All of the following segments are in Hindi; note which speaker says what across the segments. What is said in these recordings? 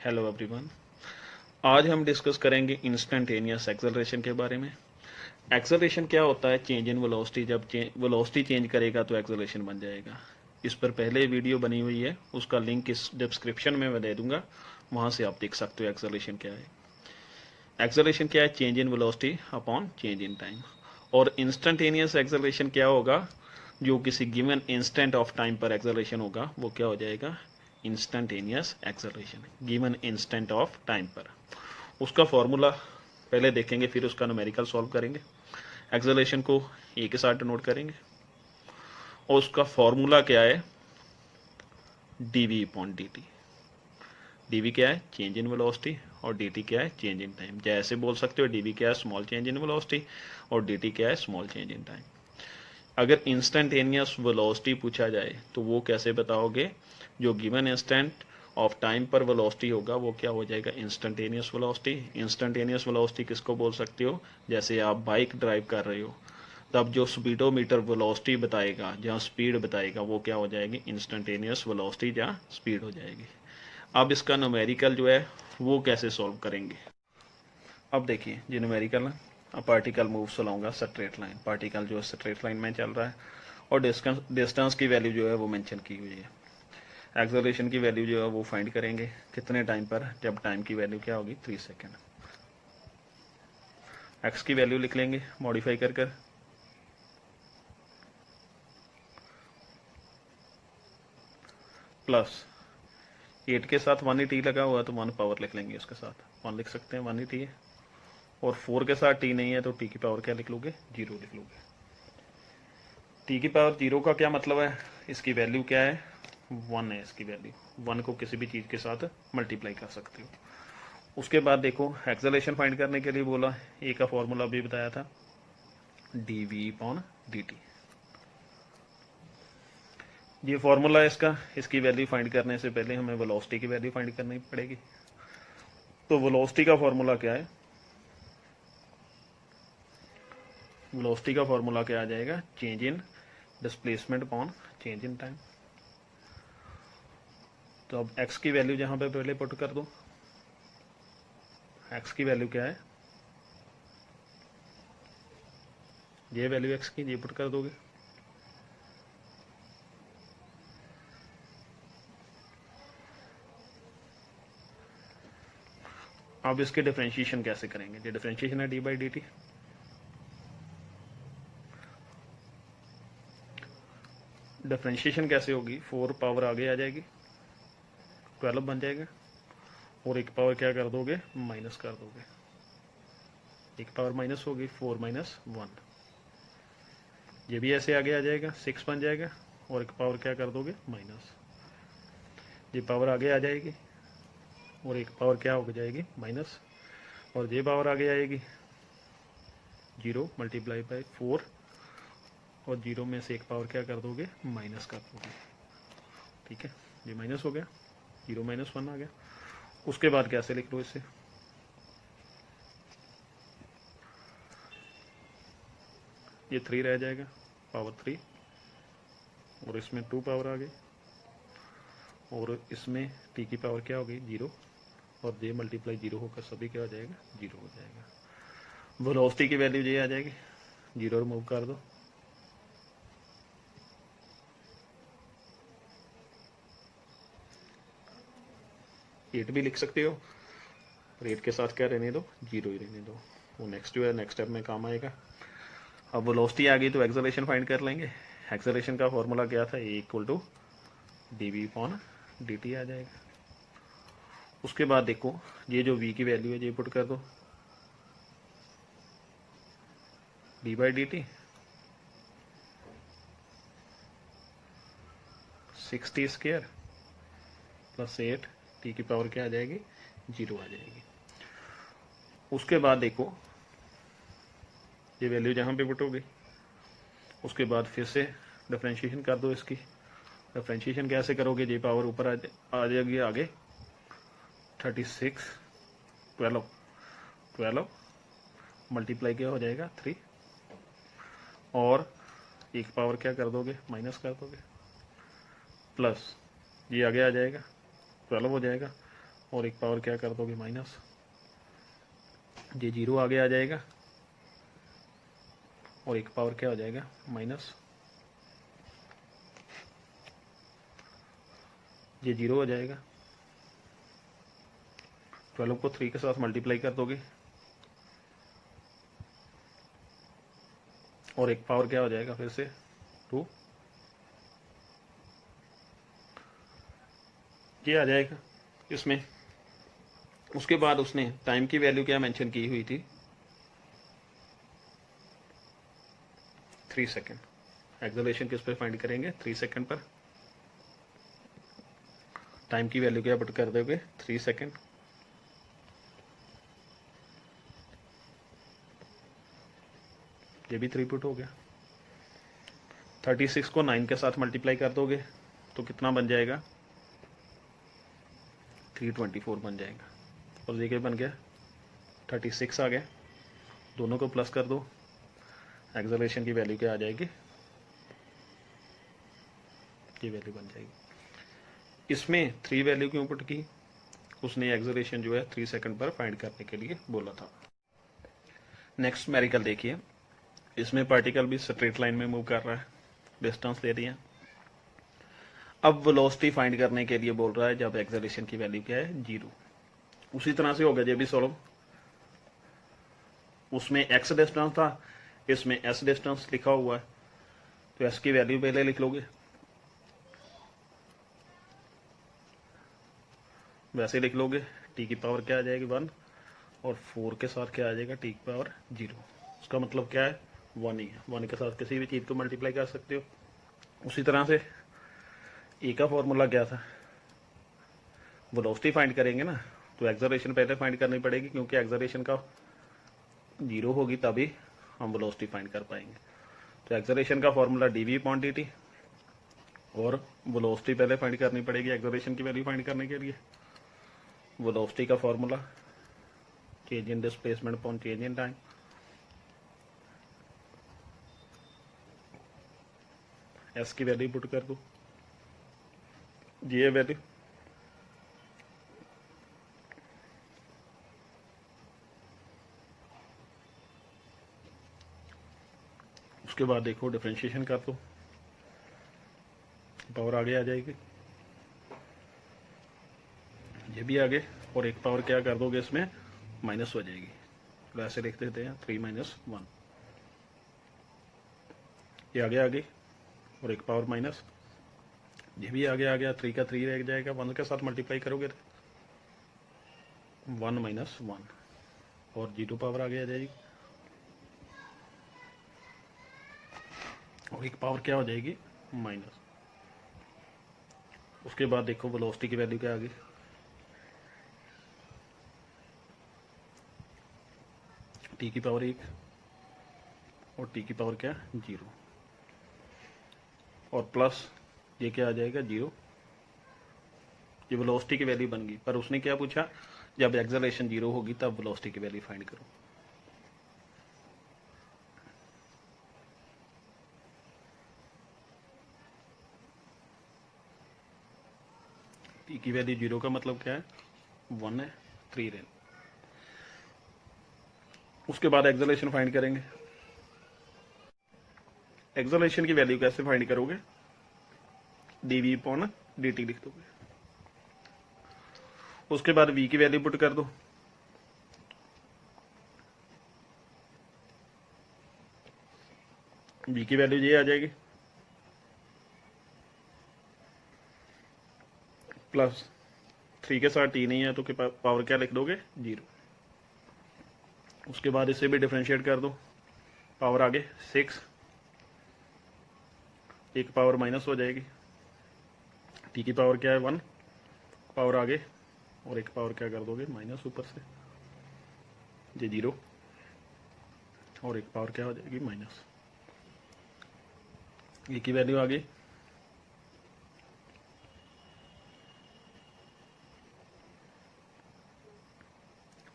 Speaker 1: Hello everyone. आज हम डिस्कस करेंगे इंस्टेंटेनियस एक्सेलरेशन के बारे में। एक्सेलरेशन क्या होता है? Change in velocity. जब वेलोसिटी चेंज करेगा तो एक्सेलरेशन बन जाएगा। इस पर पहले वीडियो बनी हुई है, उसका लिंक इस डिस्क्रिप्शन में मैं दे दूंगा, वहां से आप देख सकते हो एक्सेलरेशन क्या है। एक्सेलरेशन क्या है? Change in velocity upon change in time. और इंस्टेंटेनियस एक्सेलरेशन क्या होगा? जो किसी गिवन इंस्टेंट ऑफ टाइम पर एक्सेलरेशन होगा वो क्या हो जाएगा? Instantaneous acceleration, given instant of time पर। उसका फॉर्मूला पहले देखेंगे, फिर उसका न्यूमेरिकल सॉल्व करेंगे। एक्सेलरेशन को ए के साथ नोट करेंगे और उसका फॉर्मूला क्या है? D V upon D T. D V क्या है? चेंज इन वेलोसिटी, और डी टी क्या है? Change in time. जैसे बोल सकते हो डीवी क्या है? स्मॉल चेंज इन वेलोसिटी, और डी टी क्या है? Small change in time. अगर इंस्टेंटेनियस वेलोसिटी पूछा जाए तो वो कैसे बताओगे? जो गिवन इंस्टेंट ऑफ टाइम पर वेलोसिटी होगा वो क्या हो जाएगा? Instantaneous velocity. इंस्टेंटेनियस वेलोसिटी किसको बोल सकते हो? जैसे आप बाइक ड्राइव कर रहे हो, तब जो स्पीडोमीटर वेलोसिटी बताएगा, जहाँ स्पीड बताएगा, वो क्या हो जाएगी? इंस्टेंटेनियस वेलोसिटी, जहाँ स्पीड हो जाएगी। अब इसका न्यूमेरिकल जो है वो कैसे सॉल्व करेंगे? अब देखिए, ये न्यूमेरिकल ना, particle moves along a straight line. Particle जो है स्ट्रेट लाइन में चल रहा है और डिस्टेंस की वैल्यू जो है वो मेंशन की हुई है। एक्सेलरेशन की वैल्यू जो है वो फाइंड करेंगे कितने टाइम पर? जब टाइम की वैल्यू क्या होगी? 3 सेकेंड। एक्स की वैल्यू लिख लेंगे मॉडिफाई कर कर, प्लस 8 के साथ 1 ही टी लगा हुआ है तो 1 पावर लिख लेंगे, उसके साथ 1 लिख सकते हैं, 1 ही टी है। और 4 के साथ टी नहीं है तो टी की पावर क्या लिख लोगे? 0 लिख लोगे। टी की पावर 0 का क्या मतलब है? इसकी वैल्यू क्या है? 1 है इसकी वैल्यू। 1 को किसी भी चीज़ के साथ मल्टीप्लाई कर सकते हो। उसके बाद देखो, एक्सेलरेशन फाइंड करने के लिए बोला, ए का फॉर्मूला भी बताया था, D we upon D T. ये फॉर्मूला है इसका। इसकी वैल्यू फाइंड करने से पहले हमें वेलोसिटी की वैल्यू फाइंड करनी पड़ेगी। तो वेलोसिटी का फॉर्मूला क्या है? वेलोसिटी का फॉर्मूला क्या आ जाएगा? Change in displacement upon change in time. तो अब एक्स की वैल्यू जहां पे पहले पुट कर दो। एक्स की वैल्यू क्या है? ये वैल्यू एक्स की, ये पुट कर दोगे। अब इसके डिफरेंशिएशन कैसे करेंगे? ये डिफरेंशिएशन है D by D T. Differentiation कैसे होगी? 4 पावर आगे आ जाएगी, 12 बन जाएगा, और एक पावर क्या कर दोगे? माइनस कर दोगे। एक पावर माइनस होगी, 4 माइनस 1। ये भी ऐसे आगे आ जाएगा, 6 बन जाएगा, और एक पावर क्या कर दोगे? माइनस। ये पावर आगे आ जाएगी और एक पावर क्या हो जाएगी? माइनस। और ये पावर आगे आएगी, 0 मल्टीप्लाई बाई 4, और 0 में से एक पावर क्या कर दोगे? माइनस कर दोगे। ठीक है, ये माइनस हो गया, 0 माइनस 1 आ गया। उसके बाद कैसे लिख लो इसे? ये 3 रह जाएगा, पावर 3, और इसमें 2 पावर आ गई, और इसमें टी की पावर क्या हो गई? 0, और जे मल्टीप्लाई 0 होकर सभी क्या हो जाएगा? 0 हो जाएगा। वेलोसिटी की वैल्यू ये आ जाएगी, 0 रिमूव कर दो, एट भी लिख सकते हो, रेट के साथ क्या रहने दो? 0 ही रहने दो। वो नेक्स्ट जो है नेक्स्ट स्टेप में काम आएगा। अब वेलोसिटी आ गई तो एक्सेलरेशन फाइंड कर लेंगे। एक्सेलरेशन का फॉर्मूला क्या था? A equal to d we upon D t आ जाएगा। उसके बाद देखो, ये जो v की वैल्यू है ये पुट कर दो, D by D T 60 square plus 8, T की पावर क्या आ जाएगी? 0 आ जाएगी। उसके बाद देखो, ये वैल्यू जहाँ पे पुट हो गई, उसके बाद फिर से डिफ्रेंशिएशन कर दो इसकी। डिफ्रेंशिएशन कैसे करोगे? जे पावर ऊपर आ जाएगी आगे, 36, 12 मल्टीप्लाई क्या हो जाएगा? 3, और एक पावर क्या कर दोगे? माइनस कर दोगे, प्लस ये आगे आ जाएगा, 12 हो जाएगा, और एक पावर क्या कर दोगे माइनस, ये जीरो आगे आ जाएगा और एक पावर क्या हो जाएगा माइनस, ये जीरो हो जाएगा। 12 को 3 के साथ मल्टीप्लाई कर दोगे और एक पावर क्या हो जाएगा फिर से 2, ये आ जाएगा इसमें। उसके बाद उसने टाइम की वैल्यू क्या मेंशन की हुई थी 3 सेकेंड। एक्सेलरेशन किस पे फाइंड करेंगे 3 सेकेंड पर। टाइम की वैल्यू क्या पुट कर दोगे 3 सेकेंड, ये भी 3 पुट हो गया। 36 को 9 के साथ मल्टीप्लाई कर दोगे तो कितना बन जाएगा 324 बन जाएगा। और देखिए बन गया 36 आ गया, दोनों को प्लस कर दो, एक्सेलरेशन की वैल्यू क्या आ जाएगी, ये वैल्यू बन जाएगी। इसमें 3 वैल्यू क्यों पुट की, उसने एक्सेलरेशन जो है 3 सेकंड पर फाइंड करने के लिए बोला था। नेक्स्ट मेरिकल देखिए, इसमें पार्टिकल भी स्ट्रेट लाइन में मूव कर रहा है, डिस्टेंस दे दिया। अब वेलोसिटी फाइंड करने के लिए बोल रहा है जब एक्सेलरेशन की वैल्यू क्या है 0। उसी तरह से होगा ये भी सॉल्व। उसमें x डिस्टेंस था, इसमें s डिस्टेंस लिखा हुआ है, तो s की वैल्यू पहले लिख लोगे, वैसे लिख लोगे। t की पावर क्या आ जाएगी 1 और 4 के साथ क्या आ जाएगा t की पावर 0। उसका मतलब क्या है 1 ही है, 1 के साथ किसी भी चीज़ को मल्टीप्लाई कर सकते हो। उसी तरह से e का फॉर्मूला क्या था, वेलोसिटी फाइंड करेंगे ना तो एक्सेलरेशन पहले फाइंड करनी पड़ेगी, क्योंकि एक्सेलरेशन का 0 होगी तभी हम वेलोसिटी फाइंड कर पाएंगे। तो एक्सेलरेशन का फॉर्मूला dv/dt और वेलोसिटी पहले फाइंड करनी पड़ेगी एक्सेलरेशन की वैल्यू फाइंड करने के लिए। वेलोसिटी का formula change in displacement upon change in time. s की वैल्यू पुट कर दो, ये वैल्यू, उसके बाद देखो डिफरेंशिएशन कर दो, पावर आगे आ जाएगी, ये भी आगे, और एक पावर क्या कर दोगे इसमें माइनस हो जाएगी, तो ऐसे लिख देते हैं 3 - 1, ये आगे आ गई और एक पावर माइनस, ये भी आगे आ गया, 3 का 3 रह जाएगा, 1 के साथ मल्टीप्लाई करोगे 1 - 1 और 0 पावर आगे आ जाएगी और एक पावर क्या हो जाएगी माइनस। उसके बाद देखो वेलोसिटी की वैल्यू क्या आ गई, t की पावर 1 और t की पावर क्या 0 और प्लस ये क्या आ जाएगा 0। ये वेलोसिटी की वैल्यू बन गई, पर उसने क्या पूछा जब एक्सेलरेशन 0 होगी तब वेलोसिटी की वैल्यू फाइंड करो। t की वैल्यू 0 का मतलब क्या है 1 है, 3 है। उसके बाद एक्सेलरेशन फाइंड करेंगे। एक्सेलरेशन की वैल्यू कैसे फाइंड करोगे, dv/dt लिख दोगे। उसके बाद v की वैल्यू पुट कर दो, v की वैल्यू ये आ जाएगी प्लस 3 के साथ t नहीं है तो पावर क्या लिख दोगे 0। उसके बाद इसे भी डिफरेंशिएट कर दो, पावर आगे 6, एक पावर माइनस हो जाएगी, t की पावर क्या है 1, पावर आगे और एक पावर क्या कर दोगे माइनस ऊपर से, ये 0 और एक पावर क्या हो जाएगी माइनस, ये की वैल्यू आ गई।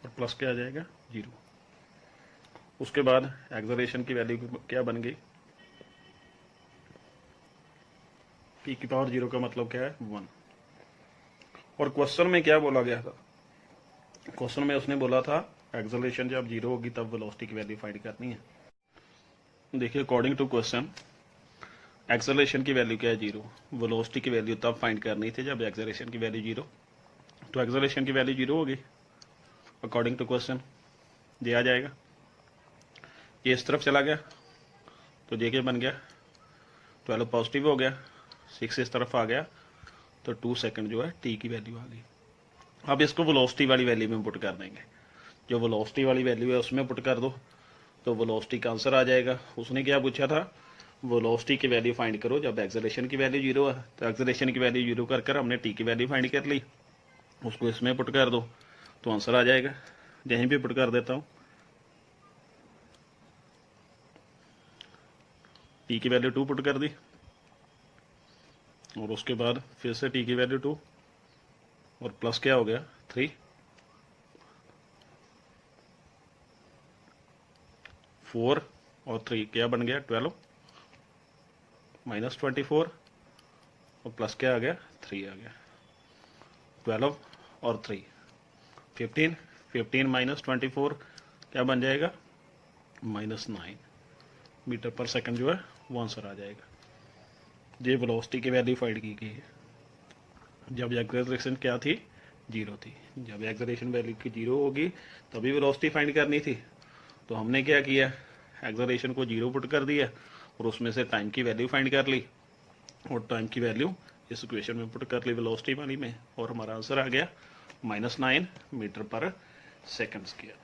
Speaker 1: और प्लस क्या आ जाएगा 0। उसके बाद एक्सेलरेशन की वैल्यू क्या बन गई, p की पावर 0 का मतलब क्या है 1। और क्वेश्चन में क्या बोला गया था क्वेश्चन में उसने बोला था एक्सेलरेशन जब 0 होगी तब वेलोसिटी की वैल्यू फाइंड करनी है। देखिए अकॉर्डिंग टू क्वेश्चन एक्सेलरेशन की वैल्यू क्या है 0, वेलोसिटी की वैल्यू तब फाइंड करनी थी जब एक्सेलरेशन की वैल्यू 0, तो एक्सेलरेशन की वैल्यू 0 होगी अकॉर्डिंग टू क्वेश्चन। ये आ जाएगा, ये इस तरफ चला गया तो ये क्या बन गया 12 पॉजिटिव हो गया, 6 इस तरफ आ गया तो 2 सेकंड जो है टी की वैल्यू आ गई। अब इसको वेलोसिटी वाली वैल्यू में पुट कर देंगे, जो वेलोसिटी वाली वैल्यू है उसमें पुट कर दो तो वेलोसिटी का आंसर आ जाएगा। उसने क्या पूछा था, वेलोसिटी की वैल्यू फाइंड करो जब एक्सेलरेशन की वैल्यू 0 है, तो एक्सेलरेशन की वैल्यू 0 कर हमने टी की वैल्यू फाइंड कर ली, उसको इसमें पुट कर दो तो आंसर आ जाएगा। यहीं भी पुट कर देता हूँ, टी की वैल्यू 2 पुट कर दी और उसके बाद फिर से टी की वैल्यू 2 और प्लस क्या हो गया 3, 4 और 3 क्या बन गया 12 माइनस 24 और प्लस क्या आ गया 3 आ गया, 12 और 3 15, 15 माइनस 24 क्या बन जाएगा -9 मीटर पर सेकंड जो है वो आंसर आ जाएगा। ये वेलोसिटी की वैल्यू फाइंड की गई है जब एक्सेलरेशन क्या थी 0 थी। जब एक्सेलरेशन वैल्यू की 0 होगी तभी वेलोसिटी फाइंड करनी थी, तो हमने क्या किया एक्सेलरेशन को 0 पुट कर दिया और उसमें से टाइम की वैल्यू फाइंड कर ली और टाइम की वैल्यू इस इक्वेशन में पुट कर ली वेलोसिटी वाली में और हमारा आंसर आ गया -9 मीटर पर सेकंड स्क्वायर।